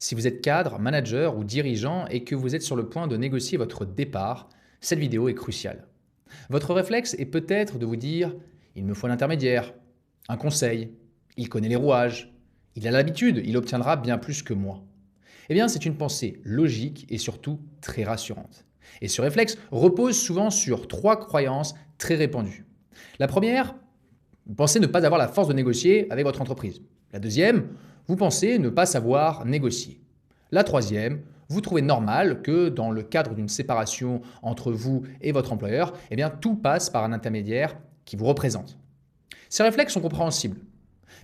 Si vous êtes cadre, manager ou dirigeant et que vous êtes sur le point de négocier votre départ, cette vidéo est cruciale. Votre réflexe est peut-être de vous dire: il me faut un intermédiaire, un conseil, il connaît les rouages, il a l'habitude, il obtiendra bien plus que moi. Eh bien, c'est une pensée logique et surtout très rassurante. Et ce réflexe repose souvent sur trois croyances très répandues. La première: vous pensez ne pas avoir la force de négocier avec votre entreprise. La deuxième: vous pensez ne pas savoir négocier. La troisième: vous trouvez normal que dans le cadre d'une séparation entre vous et votre employeur, eh bien, tout passe par un intermédiaire qui vous représente. Ces réflexes sont compréhensibles.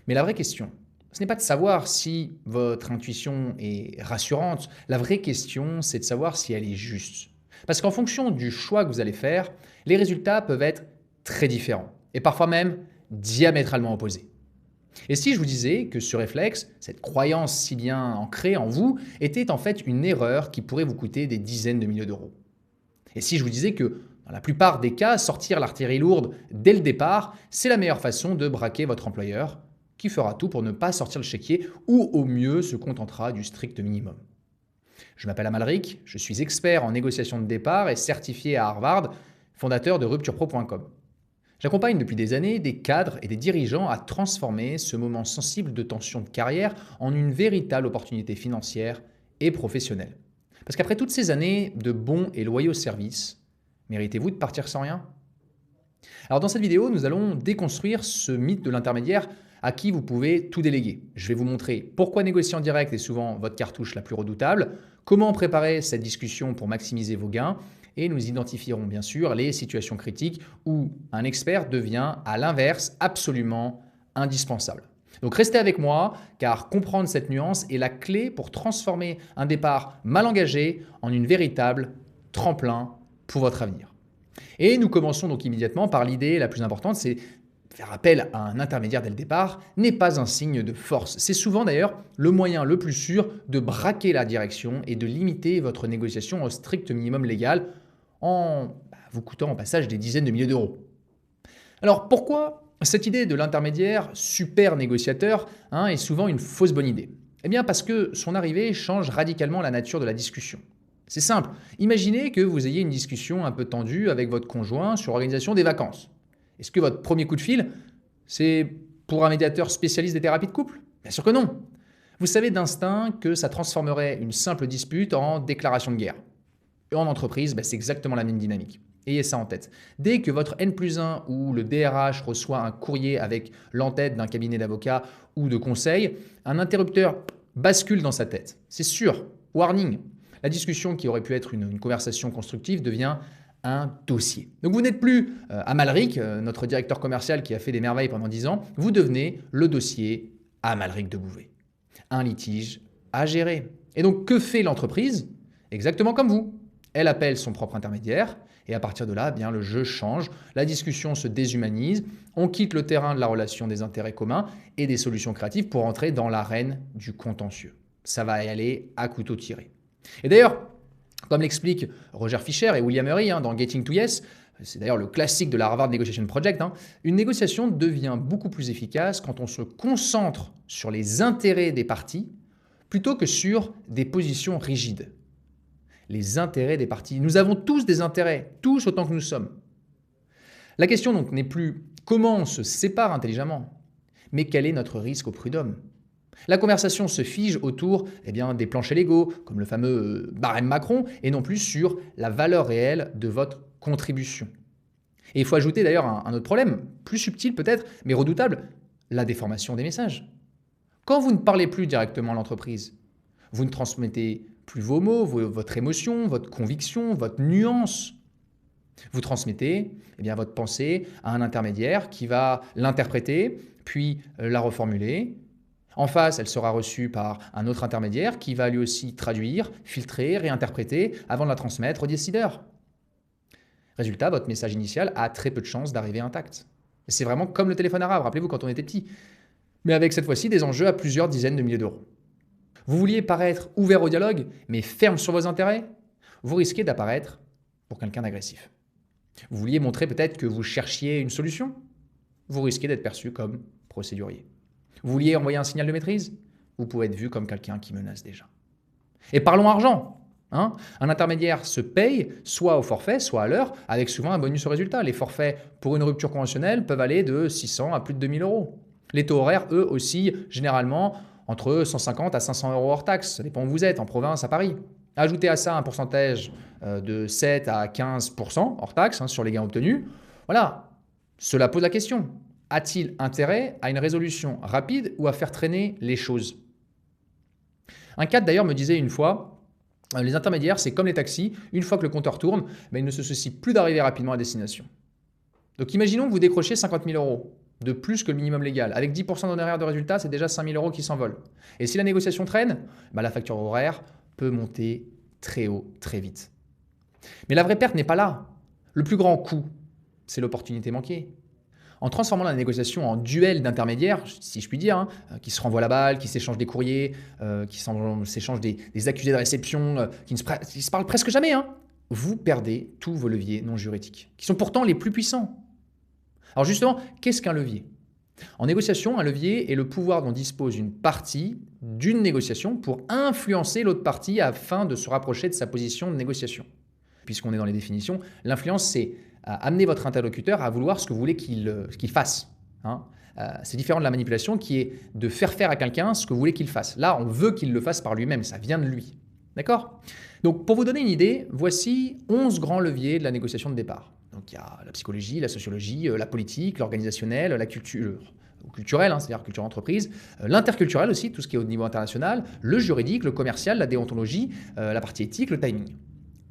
Mais la vraie question, ce n'est pas de savoir si votre intuition est rassurante. La vraie question, c'est de savoir si elle est juste. Parce qu'en fonction du choix que vous allez faire, les résultats peuvent être très différents et parfois même diamétralement opposés. Et si je vous disais que ce réflexe, cette croyance si bien ancrée en vous, était en fait une erreur qui pourrait vous coûter des dizaines de milliers d'euros? Et si je vous disais que dans la plupart des cas, sortir l'artillerie lourde dès le départ, c'est la meilleure façon de braquer votre employeur, qui fera tout pour ne pas sortir le chéquier ou au mieux se contentera du strict minimum. Je m'appelle Amalric, je suis expert en négociation de départ et certifié à Harvard, fondateur de rupturepro.com. J'accompagne depuis des années des cadres et des dirigeants à transformer ce moment sensible de tension de carrière en une véritable opportunité financière et professionnelle. Parce qu'après toutes ces années de bons et loyaux services, méritez-vous de partir sans rien? Alors dans cette vidéo, nous allons déconstruire ce mythe de l'intermédiaire à qui vous pouvez tout déléguer. Je vais vous montrer pourquoi négocier en direct est souvent votre cartouche la plus redoutable, comment préparer cette discussion pour maximiser vos gains, et nous identifierons bien sûr les situations critiques où un expert devient à l'inverse absolument indispensable. Donc restez avec moi car comprendre cette nuance est la clé pour transformer un départ mal engagé en une véritable tremplin pour votre avenir. Et nous commençons donc immédiatement par l'idée la plus importante, c'est faire appel à un intermédiaire dès le départ n'est pas un signe de force. C'est souvent d'ailleurs le moyen le plus sûr de braquer la direction et de limiter votre négociation au strict minimum légal en vous coûtant au passage des dizaines de milliers d'euros. Alors pourquoi cette idée de l'intermédiaire super négociateur est souvent une fausse bonne idée? Eh bien parce que son arrivée change radicalement la nature de la discussion. C'est simple, imaginez que vous ayez une discussion un peu tendue avec votre conjoint sur l'organisation des vacances. Est-ce que votre premier coup de fil, c'est pour un médiateur spécialiste des thérapies de couple? Bien sûr que non. Vous savez d'instinct que ça transformerait une simple dispute en déclaration de guerre. Et en entreprise, c'est exactement la même dynamique. Ayez ça en tête. Dès que votre N+1 ou le DRH reçoit un courrier avec l'entête d'un cabinet d'avocats ou de conseil, un interrupteur bascule dans sa tête. C'est sûr. Warning. La discussion qui aurait pu être une conversation constructive devient un dossier. Donc vous n'êtes plus Amalric, notre directeur commercial qui a fait des merveilles pendant 10 ans, vous devenez le dossier Amalric de Bouvet. Un litige à gérer. Et donc que fait l'entreprise? Exactement comme vous. Elle appelle son propre intermédiaire et à partir de là, le jeu change, la discussion se déshumanise, on quitte le terrain de la relation des intérêts communs et des solutions créatives pour entrer dans l'arène du contentieux. Ça va y aller à couteau tiré. Et d'ailleurs, comme l'expliquent Roger Fisher et William Ury dans Getting to Yes, c'est d'ailleurs le classique de la Harvard Negotiation Project, une négociation devient beaucoup plus efficace quand on se concentre sur les intérêts des parties plutôt que sur des positions rigides. Les intérêts des parties. Nous avons tous des intérêts, tous autant que nous sommes. La question donc n'est plus comment on se sépare intelligemment, mais quel est notre risque au prud'homme. La conversation se fige autour des planchers légaux, comme le fameux barème Macron, et non plus sur la valeur réelle de votre contribution. Et il faut ajouter d'ailleurs un autre problème, plus subtil peut-être, mais redoutable, la déformation des messages. Quand vous ne parlez plus directement à l'entreprise, vous ne transmettez plus vos mots, votre émotion, votre conviction, votre nuance. Vous transmettez votre pensée à un intermédiaire qui va l'interpréter, puis la reformuler. En face, elle sera reçue par un autre intermédiaire qui va lui aussi traduire, filtrer, réinterpréter avant de la transmettre au décideur. Résultat, votre message initial a très peu de chances d'arriver intact. C'est vraiment comme le téléphone arabe, rappelez-vous quand on était petit. Mais avec cette fois-ci des enjeux à plusieurs dizaines de milliers d'euros. Vous vouliez paraître ouvert au dialogue, mais ferme sur vos intérêts? Vous risquez d'apparaître pour quelqu'un d'agressif. Vous vouliez montrer peut-être que vous cherchiez une solution? Vous risquez d'être perçu comme procédurier. Vous vouliez envoyer un signal de maîtrise? Vous pouvez être vu comme quelqu'un qui menace déjà. Et parlons argent. Hein. Un intermédiaire se paye soit au forfait, soit à l'heure, avec souvent un bonus au résultat. Les forfaits pour une rupture conventionnelle peuvent aller de 600 à plus de 2000 euros. Les taux horaires, eux, oscillent généralement entre 150 à 500 euros hors taxe. Ça dépend où vous êtes, en province, à Paris. Ajoutez à ça un pourcentage de 7 à 15% hors taxe sur les gains obtenus. Voilà, cela pose la question. A-t-il intérêt à une résolution rapide ou à faire traîner les choses? Un cadre d'ailleurs me disait une fois, les intermédiaires, c'est comme les taxis, une fois que le compteur tourne, ils ne se soucient plus d'arriver rapidement à destination. Donc imaginons que vous décrochez 50 000 euros de plus que le minimum légal. Avec 10% d'honoraires de résultat, c'est déjà 5 000 euros qui s'envolent. Et si la négociation traîne, la facture horaire peut monter très haut, très vite. Mais la vraie perte n'est pas là. Le plus grand coût, c'est l'opportunité manquée. En transformant la négociation en duel d'intermédiaires, si je puis dire, qui se renvoient la balle, qui s'échangent des courriers, qui s'échangent des accusés de réception, qui ne se parlent presque jamais, vous perdez tous vos leviers non juridiques, qui sont pourtant les plus puissants. Alors justement, qu'est-ce qu'un levier? En négociation, un levier est le pouvoir dont dispose une partie d'une négociation pour influencer l'autre partie afin de se rapprocher de sa position de négociation. Puisqu'on est dans les définitions, l'influence, c'est amener votre interlocuteur à vouloir ce que vous voulez qu'il fasse. C'est différent de la manipulation qui est de faire faire à quelqu'un ce que vous voulez qu'il fasse. Là, on veut qu'il le fasse par lui-même, ça vient de lui. D'accord? Donc, pour vous donner une idée, voici 11 grands leviers de la négociation de départ. Donc, il y a la psychologie, la sociologie, la politique, l'organisationnel, la culture, ou culturelle, c'est-à-dire culture entreprise, l'interculturel aussi, tout ce qui est au niveau international, le juridique, le commercial, la déontologie, la partie éthique, le timing.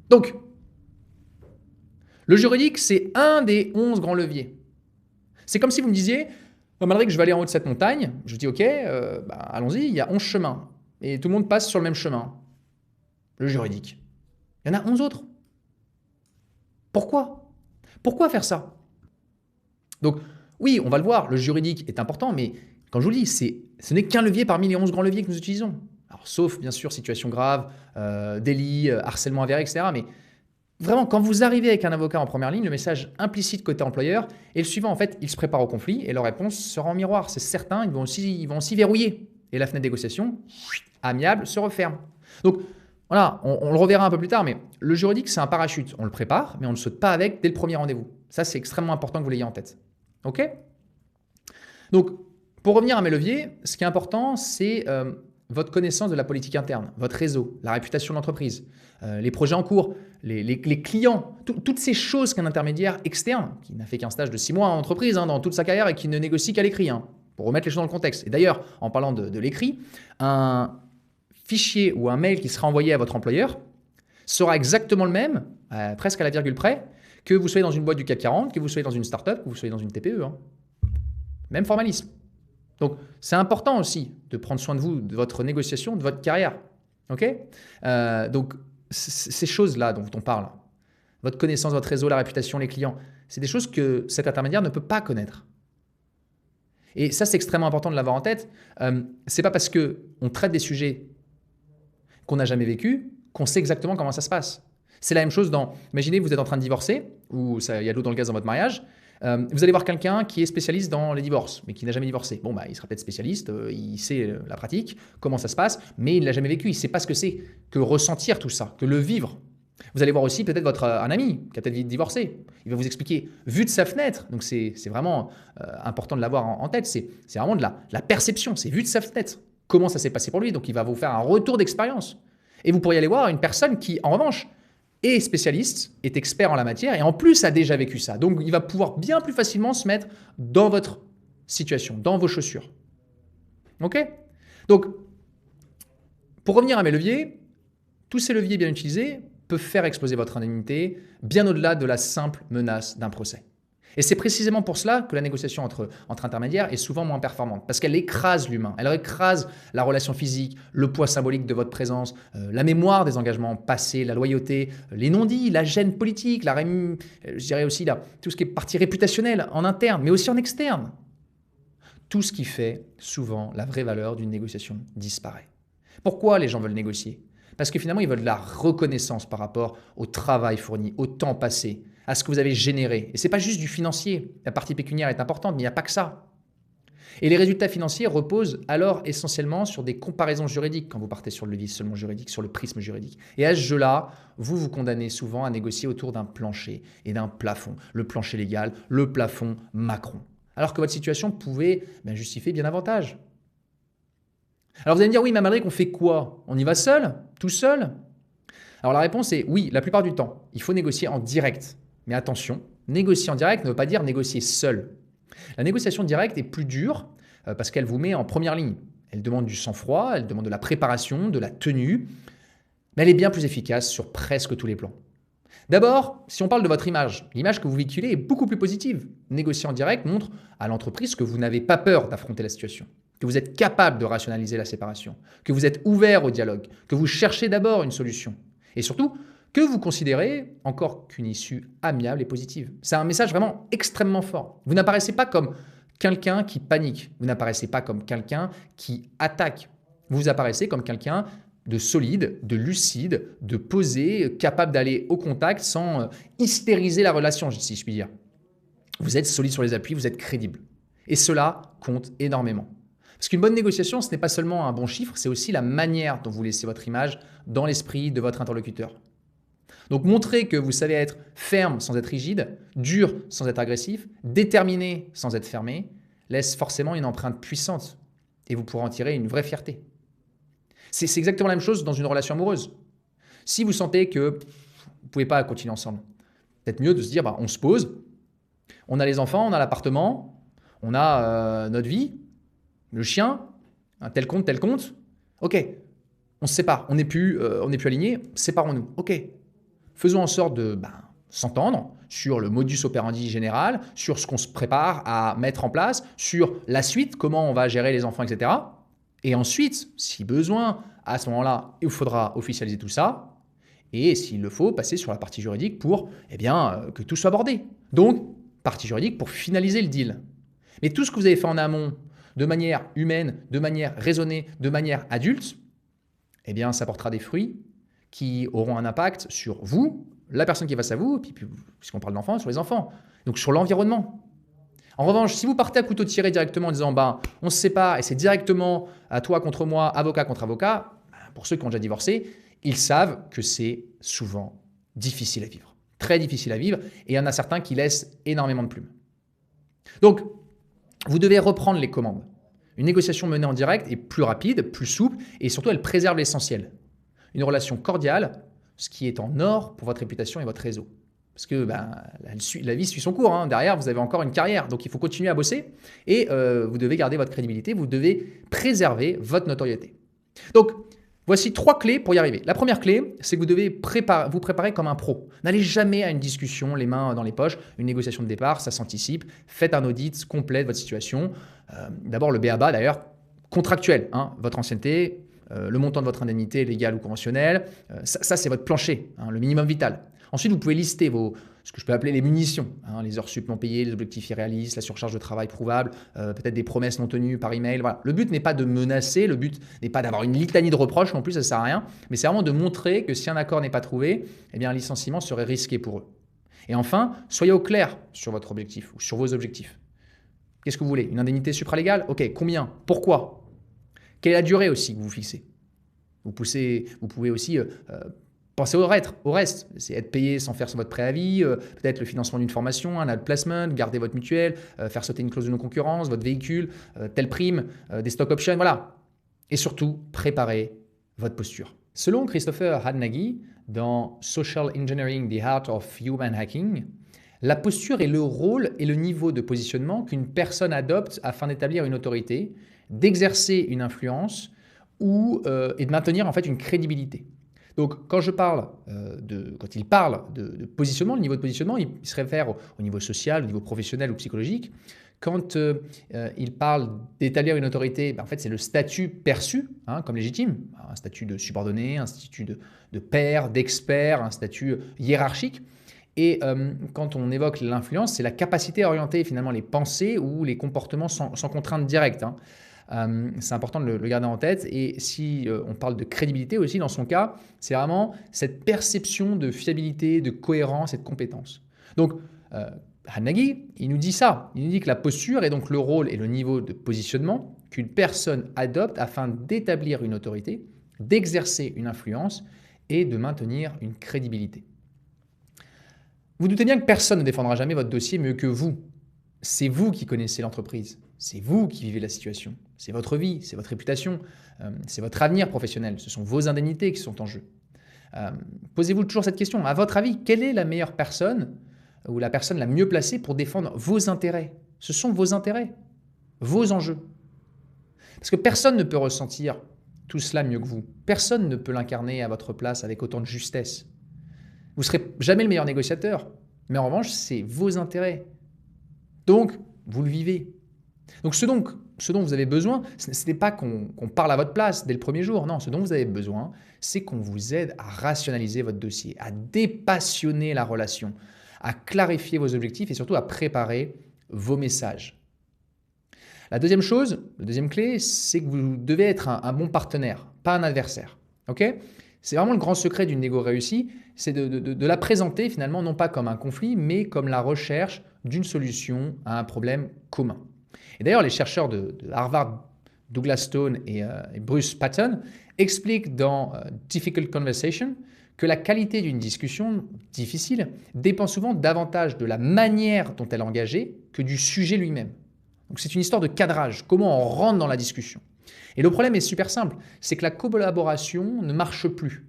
Donc, le juridique, c'est un des 11 grands leviers. C'est comme si vous me disiez, malgré que je vais aller en haut de cette montagne, je dis ok, allons-y, il y a 11 chemins. Et tout le monde passe sur le même chemin. Le juridique. Il y en a 11 autres. Pourquoi? Pourquoi faire ça? Donc, oui, on va le voir, le juridique est important, mais comme je vous le dis, ce n'est qu'un levier parmi les 11 grands leviers que nous utilisons. Alors, sauf, bien sûr, situation grave, délit, harcèlement avéré, etc. Mais vraiment, quand vous arrivez avec un avocat en première ligne, le message implicite côté employeur est le suivant. En fait, ils se préparent au conflit et leur réponse sera en miroir. C'est certain, ils vont aussi verrouiller. Et la fenêtre de négociation, amiable, se referme. Donc, voilà, on le reverra un peu plus tard, mais le juridique, c'est un parachute. On le prépare, mais on ne saute pas avec dès le premier rendez-vous. Ça, c'est extrêmement important que vous l'ayez en tête. OK? Donc, pour revenir à mes leviers, ce qui est important, c'est votre connaissance de la politique interne, votre réseau, la réputation de l'entreprise, les projets en cours, les clients, toutes ces choses qu'un intermédiaire externe, qui n'a fait qu'un stage de 6 mois en entreprise dans toute sa carrière et qui ne négocie qu'à l'écrit, pour remettre les choses dans le contexte. Et d'ailleurs, en parlant de l'écrit, un fichier ou un mail qui sera envoyé à votre employeur sera exactement le même, presque à la virgule près, que vous soyez dans une boîte du CAC 40, que vous soyez dans une start-up, que vous soyez dans une TPE. Même formalisme. Donc, c'est important aussi de prendre soin de vous, de votre négociation, de votre carrière. OK? Donc, ces choses-là dont on parle, votre connaissance, votre réseau, la réputation, les clients, c'est des choses que cet intermédiaire ne peut pas connaître. Et ça, c'est extrêmement important de l'avoir en tête. C'est pas parce qu'on traite des sujets qu'on n'a jamais vécu qu'on sait exactement comment ça se passe. C'est la même chose imaginez, vous êtes en train de divorcer, ou il y a de l'eau dans le gaz dans votre mariage. Vous allez voir quelqu'un qui est spécialiste dans les divorces, mais qui n'a jamais divorcé. Bon, il sera peut-être spécialiste, il sait la pratique, comment ça se passe, mais il ne l'a jamais vécu, il ne sait pas ce que c'est que ressentir tout ça, que le vivre. Vous allez voir aussi peut-être un ami qui a peut-être divorcé. Il va vous expliquer, vu de sa fenêtre, donc c'est vraiment important de l'avoir en tête, c'est vraiment de la perception, c'est vu de sa fenêtre. Comment ça s'est passé pour lui, donc il va vous faire un retour d'expérience. Et vous pourriez aller voir une personne qui, en revanche, est spécialiste, est expert en la matière et en plus a déjà vécu ça. Donc, il va pouvoir bien plus facilement se mettre dans votre situation, dans vos chaussures. OK? Donc, pour revenir à mes leviers, tous ces leviers bien utilisés peuvent faire exploser votre indemnité bien au-delà de la simple menace d'un procès. Et c'est précisément pour cela que la négociation entre intermédiaires est souvent moins performante, parce qu'elle écrase l'humain, elle écrase la relation physique, le poids symbolique de votre présence, la mémoire des engagements passés, la loyauté, les non-dits, la gêne politique, je dirais aussi tout ce qui est partie réputationnelle en interne, mais aussi en externe. Tout ce qui fait souvent la vraie valeur d'une négociation disparaît. Pourquoi les gens veulent négocier? Parce que finalement, ils veulent de la reconnaissance par rapport au travail fourni, au temps passé, à ce que vous avez généré. Et ce n'est pas juste du financier. La partie pécuniaire est importante, mais il n'y a pas que ça. Et les résultats financiers reposent alors essentiellement sur des comparaisons juridiques quand vous partez sur le levier seulement juridique, sur le prisme juridique. Et à ce jeu-là, vous vous condamnez souvent à négocier autour d'un plancher et d'un plafond. Le plancher légal, le plafond Macron. Alors que votre situation pouvait justifier bien davantage. Alors vous allez me dire, oui, mais Amalric, on fait quoi? On y va seul? Tout seul? Alors la réponse est oui, la plupart du temps. Il faut négocier en direct. Mais attention, négocier en direct ne veut pas dire négocier seul. La négociation directe est plus dure parce qu'elle vous met en première ligne. Elle demande du sang-froid, elle demande de la préparation, de la tenue, mais elle est bien plus efficace sur presque tous les plans. D'abord, si on parle de votre image, l'image que vous véhiculez est beaucoup plus positive. Négocier en direct montre à l'entreprise que vous n'avez pas peur d'affronter la situation, que vous êtes capable de rationaliser la séparation, que vous êtes ouvert au dialogue, que vous cherchez d'abord une solution. Et surtout, que vous considérez encore qu'une issue amiable et positive. C'est un message vraiment extrêmement fort. Vous n'apparaissez pas comme quelqu'un qui panique. Vous n'apparaissez pas comme quelqu'un qui attaque. Vous apparaissez comme quelqu'un de solide, de lucide, de posé, capable d'aller au contact sans hystériser la relation, si je puis dire. Vous êtes solide sur les appuis, vous êtes crédible. Et cela compte énormément. Parce qu'une bonne négociation, ce n'est pas seulement un bon chiffre, c'est aussi la manière dont vous laissez votre image dans l'esprit de votre interlocuteur. Donc montrer que vous savez être ferme sans être rigide, dur sans être agressif, déterminé sans être fermé, laisse forcément une empreinte puissante et vous pourrez en tirer une vraie fierté. C'est exactement la même chose dans une relation amoureuse. Si vous sentez que vous ne pouvez pas continuer ensemble, peut-être mieux de se dire on se pose, on a les enfants, on a l'appartement, on a notre vie, le chien, tel compte, ok, on se sépare, on n'est plus alignés, séparons-nous, ok. Faisons en sorte de s'entendre sur le modus operandi général, sur ce qu'on se prépare à mettre en place, sur la suite, comment on va gérer les enfants, etc. Et ensuite, si besoin, à ce moment-là, il faudra officialiser tout ça. Et s'il le faut, passer sur la partie juridique pour que tout soit abordé. Donc, partie juridique pour finaliser le deal. Mais tout ce que vous avez fait en amont, de manière humaine, de manière raisonnée, de manière adulte, ça portera des fruits qui auront un impact sur vous, la personne qui est face à vous, puis puisqu'on parle d'enfants, sur les enfants, donc sur l'environnement. En revanche, si vous partez à couteau tiré directement en disant on se sépare et c'est directement à toi contre moi, avocat contre avocat, pour ceux qui ont déjà divorcé, ils savent que c'est souvent difficile à vivre, très difficile à vivre, et il y en a certains qui laissent énormément de plumes. Donc, vous devez reprendre les commandes. Une négociation menée en direct est plus rapide, plus souple, et surtout elle préserve l'essentiel. Une relation cordiale, ce qui est en or pour votre réputation et votre réseau. Parce que la vie suit son cours. Derrière, vous avez encore une carrière. Donc, il faut continuer à bosser et vous devez garder votre crédibilité. Vous devez préserver votre notoriété. Donc, voici 3 clés pour y arriver. La première clé, c'est que vous devez vous préparer comme un pro. N'allez jamais à une discussion les mains dans les poches. Une négociation de départ, ça s'anticipe. Faites un audit complet de votre situation. D'abord, le b.a.-ba d'ailleurs, contractuel. Votre ancienneté, le montant de votre indemnité légale ou conventionnelle. Ça c'est votre plancher, le minimum vital. Ensuite, vous pouvez lister ce que je peux appeler les munitions, les heures sup non payées, les objectifs irréalistes, la surcharge de travail prouvable, peut-être des promesses non tenues par email. Voilà. Le but n'est pas de menacer, le but n'est pas d'avoir une litanie de reproches non plus, ça ne sert à rien, mais c'est vraiment de montrer que si un accord n'est pas trouvé, un licenciement serait risqué pour eux. Et enfin, soyez au clair sur votre objectif ou sur vos objectifs. Qu'est-ce que vous voulez? Une indemnité supralégale? Ok, combien? Pourquoi? Quelle est la durée aussi que vous fixez? Vous pouvez aussi penser au reste. C'est être payé sans faire votre préavis, peut-être le financement d'une formation, un outplacement, garder votre mutuelle, faire sauter une clause de non-concurrence, votre véhicule, telle prime, des stock options, voilà. Et surtout, préparez votre posture. Selon Christopher Hadnagy, dans Social Engineering, the Art of Human Hacking, la posture est le rôle et le niveau de positionnement qu'une personne adopte afin d'établir une autorité, d'exercer une influence et de maintenir en fait une crédibilité. Donc quand il parle de positionnement, le niveau de positionnement, il se réfère au niveau social, au niveau professionnel ou psychologique. Quand il parle d'établir une autorité, en fait c'est le statut perçu comme légitime, un statut de subordonné, un statut de père, d'expert, un statut hiérarchique. Et quand on évoque l'influence, c'est la capacité à orienter finalement les pensées ou les comportements sans contrainte directe. C'est important de le garder en tête. Et si on parle de crédibilité aussi, dans son cas, c'est vraiment cette perception de fiabilité, de cohérence et de compétence. Donc, Hanagi, il nous dit ça. Il nous dit que la posture est donc le rôle et le niveau de positionnement qu'une personne adopte afin d'établir une autorité, d'exercer une influence et de maintenir une crédibilité. Vous doutez bien que personne ne défendra jamais votre dossier mieux que vous. C'est vous qui connaissez l'entreprise, c'est vous qui vivez la situation, c'est votre vie, c'est votre réputation, c'est votre avenir professionnel, ce sont vos indemnités qui sont en jeu. Posez-vous toujours cette question, à votre avis, quelle est la meilleure personne ou la personne la mieux placée pour défendre vos intérêts? Ce sont vos intérêts, vos enjeux. Parce que personne ne peut ressentir tout cela mieux que vous. Personne ne peut l'incarner à votre place avec autant de justesse. Vous ne serez jamais le meilleur négociateur, mais en revanche, c'est vos intérêts. Donc, vous le vivez. Donc, ce dont vous avez besoin, ce n'est pas qu'on parle à votre place dès le premier jour. Non, ce dont vous avez besoin, c'est qu'on vous aide à rationaliser votre dossier, à dépassionner la relation, à clarifier vos objectifs et surtout à préparer vos messages. La deuxième chose, la deuxième clé, c'est que vous devez être un bon partenaire, pas un adversaire. Ok? C'est vraiment le grand secret d'une négo réussie, c'est de la présenter finalement non pas comme un conflit, mais comme la recherche d'une solution à un problème commun. Et d'ailleurs, les chercheurs de Harvard, Douglas Stone et Bruce Patton expliquent dans Difficult Conversation que la qualité d'une discussion difficile dépend souvent davantage de la manière dont elle est engagée que du sujet lui-même. Donc c'est une histoire de cadrage, comment on rentre dans la discussion. Et le problème est super simple, c'est que la collaboration ne marche plus.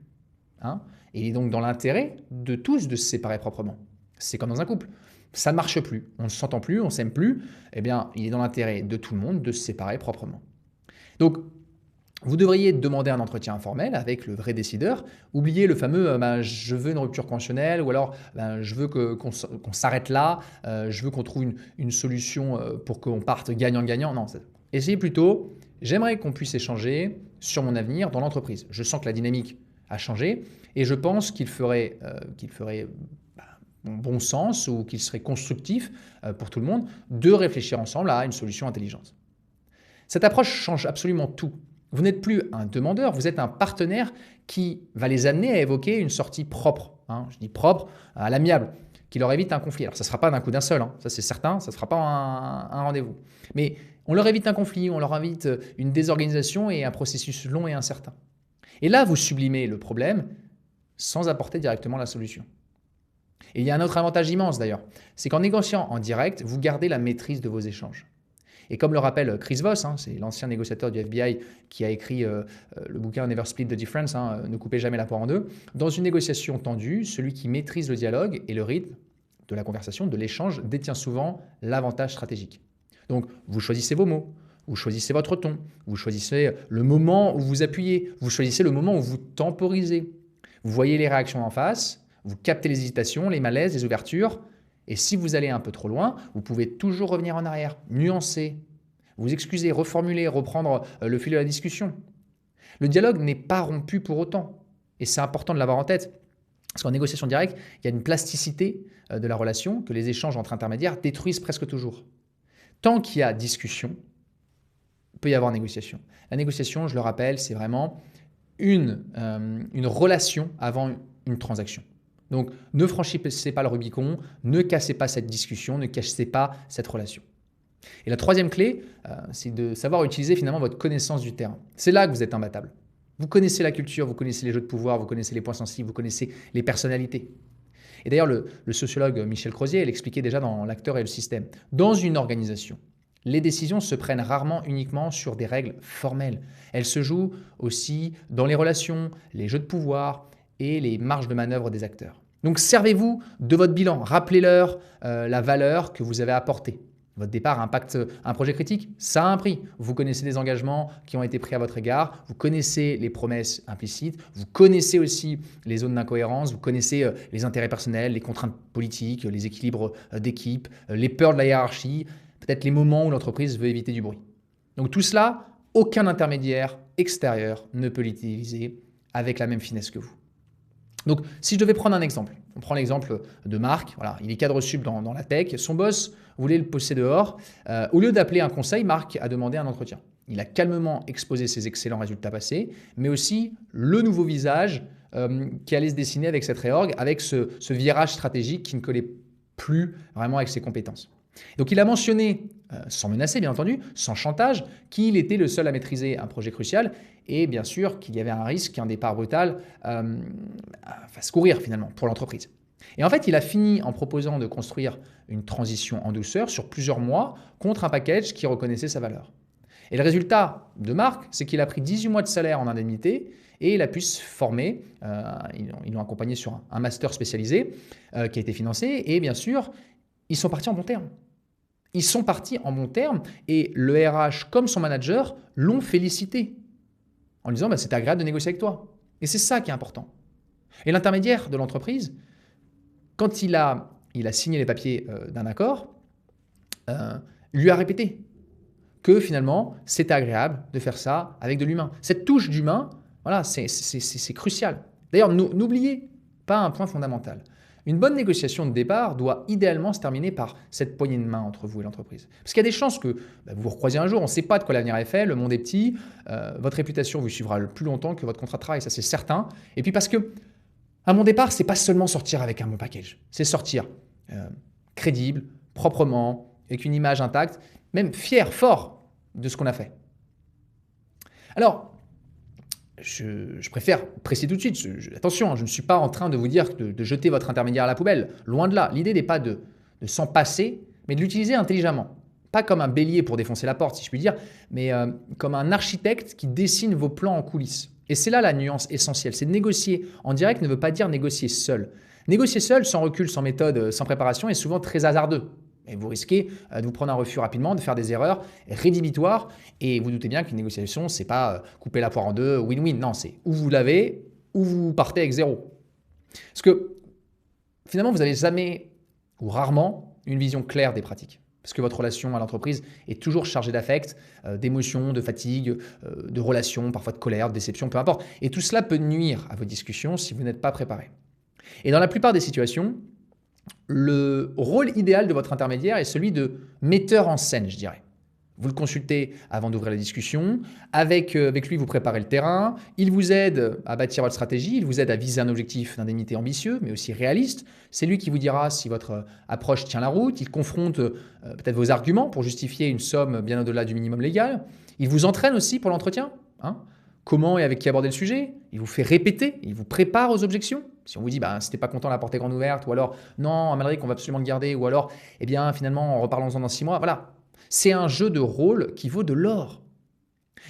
Et il est donc dans l'intérêt de tous de se séparer proprement. C'est comme dans un couple. Ça ne marche plus, on ne s'entend plus, on ne s'aime plus. Eh bien, il est dans l'intérêt de tout le monde de se séparer proprement. Donc, vous devriez demander un entretien informel avec le vrai décideur. Oubliez le fameux je veux une rupture conventionnelle » ou alors je veux qu'on s'arrête là, je veux qu'on trouve une solution pour qu'on parte gagnant-gagnant. Non, essayez plutôt « j'aimerais qu'on puisse échanger sur mon avenir dans l'entreprise. Je sens que la dynamique a changé et je pense qu'il ferait bon sens ou qu'il serait constructif pour tout le monde de réfléchir ensemble à une solution intelligente. » Cette approche change absolument tout. Vous n'êtes plus un demandeur, vous êtes un partenaire qui va les amener à évoquer une sortie propre. Je dis propre, à l'amiable, qui leur évite un conflit. Alors ça ne sera pas d'un coup d'un seul, ça c'est certain, ça ne sera pas un rendez-vous. Mais on leur évite un conflit, on leur évite une désorganisation et un processus long et incertain. Et là, vous sublimez le problème sans apporter directement la solution. Et il y a un autre avantage immense d'ailleurs, c'est qu'en négociant en direct, vous gardez la maîtrise de vos échanges. Et comme le rappelle Chris Voss, c'est l'ancien négociateur du FBI qui a écrit le bouquin Never Split the Difference, ne coupez jamais la poire en deux, dans une négociation tendue, celui qui maîtrise le dialogue et le rythme de la conversation, de l'échange, détient souvent l'avantage stratégique. Donc, vous choisissez vos mots, vous choisissez votre ton, vous choisissez le moment où vous appuyez, vous choisissez le moment où vous temporisez. Vous voyez les réactions en face, vous captez les hésitations, les malaises, les ouvertures. Et si vous allez un peu trop loin, vous pouvez toujours revenir en arrière, nuancer, vous excuser, reformuler, reprendre le fil de la discussion. Le dialogue n'est pas rompu pour autant. Et c'est important de l'avoir en tête. Parce qu'en négociation directe, il y a une plasticité de la relation que les échanges entre intermédiaires détruisent presque toujours. Tant qu'il y a discussion, il peut y avoir négociation. La négociation, je le rappelle, c'est vraiment une relation avant une transaction. Donc, ne franchissez pas le Rubicon, ne cassez pas cette discussion, ne cassez pas cette relation. Et la troisième clé, c'est de savoir utiliser finalement votre connaissance du terrain. C'est là que vous êtes imbattable. Vous connaissez la culture, vous connaissez les jeux de pouvoir, vous connaissez les points sensibles, vous connaissez les personnalités. Et d'ailleurs, le sociologue Michel Crozier l'expliquait déjà dans L'acteur et le système. Dans une organisation, les décisions se prennent rarement uniquement sur des règles formelles. Elles se jouent aussi dans les relations, les jeux de pouvoir et les marges de manœuvre des acteurs. Donc servez-vous de votre bilan, rappelez-leur la valeur que vous avez apportée. Votre départ impacte un projet critique, ça a un prix. Vous connaissez les engagements qui ont été pris à votre égard, vous connaissez les promesses implicites, vous connaissez aussi les zones d'incohérence, vous connaissez les intérêts personnels, les contraintes politiques, les équilibres d'équipe, les peurs de la hiérarchie, peut-être les moments où l'entreprise veut éviter du bruit. Donc tout cela, aucun intermédiaire extérieur ne peut l'utiliser avec la même finesse que vous. Donc, si je devais prendre un exemple, on prend l'exemple de Marc, voilà, il est cadre sub dans la tech, son boss voulait le pousser dehors. Au lieu d'appeler un conseil, Marc a demandé un entretien. Il a calmement exposé ses excellents résultats passés, mais aussi le nouveau visage qui allait se dessiner avec cette réorg, avec ce virage stratégique qui ne collait plus vraiment avec ses compétences. Donc il a mentionné, sans menacer bien entendu, sans chantage, qu'il était le seul à maîtriser un projet crucial et bien sûr qu'il y avait un risque qu'un départ brutal fasse courir finalement pour l'entreprise. Et en fait, il a fini en proposant de construire une transition en douceur sur plusieurs mois contre un package qui reconnaissait sa valeur. Et le résultat de Marc, c'est qu'il a pris 18 mois de salaire en indemnité et il a pu se former. Ils l'ont accompagné sur un master spécialisé qui a été financé et bien sûr, ils sont partis en bon terme. Ils sont partis en bon terme et le RH comme son manager l'ont félicité en lui disant bah, « c'est agréable de négocier avec toi ». Et c'est ça qui est important. Et l'intermédiaire de l'entreprise, quand il a signé les papiers d'un accord, lui a répété que finalement, c'était agréable de faire ça avec de l'humain. Cette touche d'humain, voilà, c'est crucial. D'ailleurs, n'oubliez pas un point fondamental. Une bonne négociation de départ doit idéalement se terminer par cette poignée de main entre vous et l'entreprise. Parce qu'il y a des chances que vous vous recroisiez un jour, on ne sait pas de quoi l'avenir est fait, le monde est petit, votre réputation vous suivra le plus longtemps que votre contrat de travail, ça c'est certain. Et puis parce que à mon départ, ce n'est pas seulement sortir avec un bon package, c'est sortir crédible, proprement, avec une image intacte, même fier, fort de ce qu'on a fait. Alors, je préfère préciser tout de suite, attention, je ne suis pas en train de vous dire de jeter votre intermédiaire à la poubelle, loin de là. L'idée n'est pas de s'en passer, mais de l'utiliser intelligemment. Pas comme un bélier pour défoncer la porte, si je puis dire, mais comme un architecte qui dessine vos plans en coulisses. Et c'est là la nuance essentielle, c'est négocier en direct ne veut pas dire négocier seul. Négocier seul, sans recul, sans méthode, sans préparation, est souvent très hasardeux. Et vous risquez de vous prendre un refus rapidement, de faire des erreurs rédhibitoires. Et vous doutez bien qu'une négociation, ce n'est pas couper la poire en deux, win-win. Non, c'est ou vous l'avez, ou vous partez avec zéro. Parce que finalement, vous n'avez jamais ou rarement une vision claire des pratiques. Parce que votre relation à l'entreprise est toujours chargée d'affect, d'émotions, de fatigue, de relations, parfois de colère, de déception, peu importe. Et tout cela peut nuire à vos discussions si vous n'êtes pas préparé. Et dans la plupart des situations, le rôle idéal de votre intermédiaire est celui de metteur en scène, je dirais. Vous le consultez avant d'ouvrir la discussion. Avec lui, vous préparez le terrain. Il vous aide à bâtir votre stratégie. Il vous aide à viser un objectif d'indemnité ambitieux, mais aussi réaliste. C'est lui qui vous dira si votre approche tient la route. Il confronte peut-être vos arguments pour justifier une somme bien au-delà du minimum légal. Il vous entraîne aussi pour l'entretien. Comment et avec qui aborder le sujet. Il vous fait répéter. Il vous prépare aux objections. Si on vous dit si t'es pas content, la porte est grande ouverte, ou alors non, Amalric, on va absolument le garder, ou alors finalement, reparlons-en dans 6 mois. Voilà. C'est un jeu de rôle qui vaut de l'or.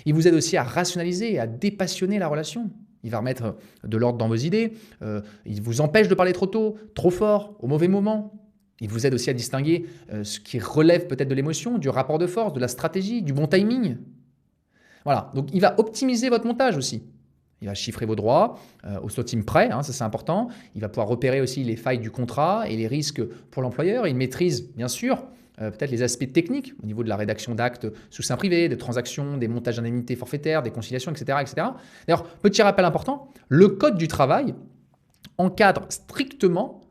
Il vous aide aussi à rationaliser et à dépassionner la relation. Il va remettre de l'ordre dans vos idées. Il vous empêche de parler trop tôt, trop fort, au mauvais moment. Il vous aide aussi à distinguer ce qui relève peut-être de l'émotion, du rapport de force, de la stratégie, du bon timing. Voilà. Donc, il va optimiser votre montage aussi. Il va chiffrer vos droits au centime près, ça c'est important. Il va pouvoir repérer aussi les failles du contrat et les risques pour l'employeur. Il maîtrise bien sûr peut-être les aspects techniques au niveau de la rédaction d'actes sous seing privé, des transactions, des montages d'indemnités forfaitaires, des conciliations, etc. etc. D'ailleurs, petit rappel important, le code du travail encadre strictement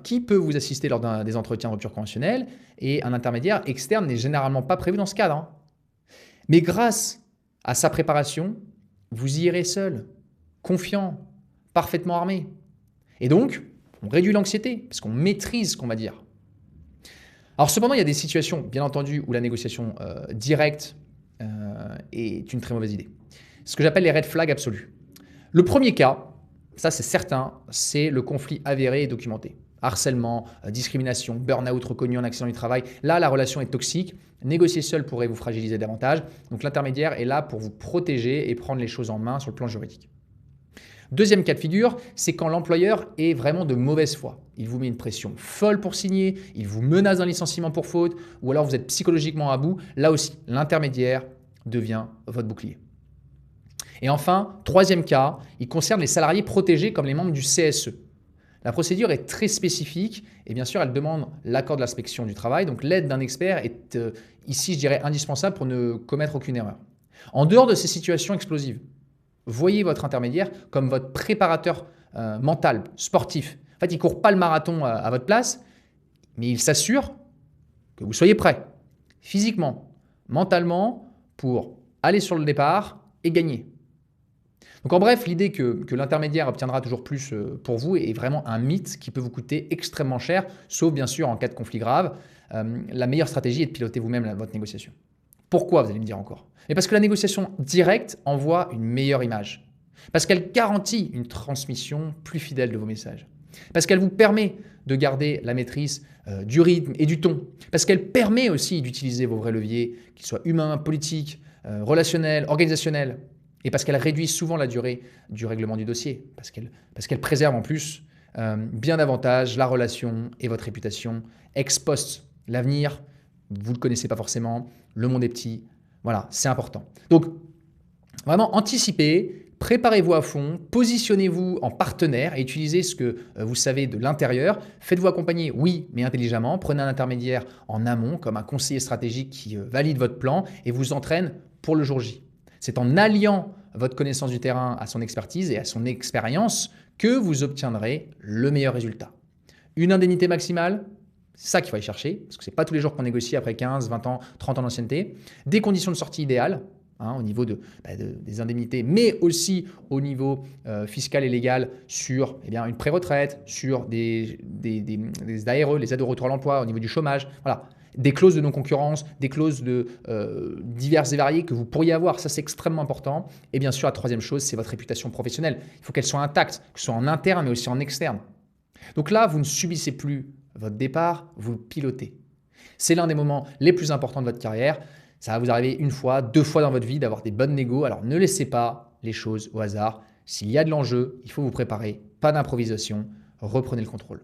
qui peut vous assister lors des entretiens de rupture conventionnelle et un intermédiaire externe n'est généralement pas prévu dans ce cadre. Mais grâce à sa préparation, vous y irez seul, confiant, parfaitement armé. Et donc, on réduit l'anxiété, parce qu'on maîtrise ce qu'on va dire. Alors cependant, il y a des situations, bien entendu, où la négociation directe est une très mauvaise idée. Ce que j'appelle les red flags absolus. Le premier cas, ça c'est certain, c'est le conflit avéré et documenté. Harcèlement, discrimination, burn-out reconnu en accident du travail. Là, la relation est toxique. Négocier seul pourrait vous fragiliser davantage. Donc l'intermédiaire est là pour vous protéger et prendre les choses en main sur le plan juridique. Deuxième cas de figure, c'est quand l'employeur est vraiment de mauvaise foi. Il vous met une pression folle pour signer, il vous menace d'un licenciement pour faute, ou alors vous êtes psychologiquement à bout. Là aussi, l'intermédiaire devient votre bouclier. Et enfin, troisième cas, il concerne les salariés protégés comme les membres du CSE. La procédure est très spécifique et bien sûr, elle demande l'accord de l'inspection du travail. Donc, l'aide d'un expert est ici, je dirais, indispensable pour ne commettre aucune erreur. En dehors de ces situations explosives, voyez votre intermédiaire comme votre préparateur mental, sportif. En fait, il ne court pas le marathon à votre place, mais il s'assure que vous soyez prêt, physiquement, mentalement, pour aller sur le départ et gagner. Donc en bref, l'idée que l'intermédiaire obtiendra toujours plus pour vous est vraiment un mythe qui peut vous coûter extrêmement cher, sauf bien sûr en cas de conflit grave. La meilleure stratégie est de piloter vous-même votre négociation. Pourquoi, vous allez me dire encore? Mais parce que la négociation directe envoie une meilleure image. Parce qu'elle garantit une transmission plus fidèle de vos messages. Parce qu'elle vous permet de garder la maîtrise du rythme et du ton. Parce qu'elle permet aussi d'utiliser vos vrais leviers, qu'ils soient humains, politiques, relationnels, organisationnels. Et parce qu'elle réduit souvent la durée du règlement du dossier. Parce qu'elle préserve en plus bien davantage la relation et votre réputation ex post. L'avenir, vous ne le connaissez pas forcément, le monde est petit. Voilà, c'est important. Donc, vraiment, anticipez, préparez-vous à fond, positionnez-vous en partenaire et utilisez ce que vous savez de l'intérieur. Faites-vous accompagner, oui, mais intelligemment. Prenez un intermédiaire en amont, comme un conseiller stratégique qui valide votre plan et vous entraîne pour le jour J. C'est en alliant votre connaissance du terrain à son expertise et à son expérience que vous obtiendrez le meilleur résultat. Une indemnité maximale, c'est ça qu'il faut aller chercher, parce que ce n'est pas tous les jours qu'on négocie après 15, 20 ans, 30 ans d'ancienneté. Des conditions de sortie idéales, au niveau des indemnités, mais aussi au niveau fiscal et légal sur une pré-retraite, sur des ARE, les aides au retour à l'emploi, au niveau du chômage. Voilà. Des clauses de non-concurrence, des clauses diverses et variées que vous pourriez avoir. Ça, c'est extrêmement important. Et bien sûr, la troisième chose, c'est votre réputation professionnelle. Il faut qu'elle soit intacte, que ce soit en interne, mais aussi en externe. Donc là, vous ne subissez plus votre départ, vous le pilotez. C'est l'un des moments les plus importants de votre carrière. Ça va vous arriver une fois, deux fois dans votre vie d'avoir des bonnes négos. Alors ne laissez pas les choses au hasard. S'il y a de l'enjeu, il faut vous préparer. Pas d'improvisation. Reprenez le contrôle.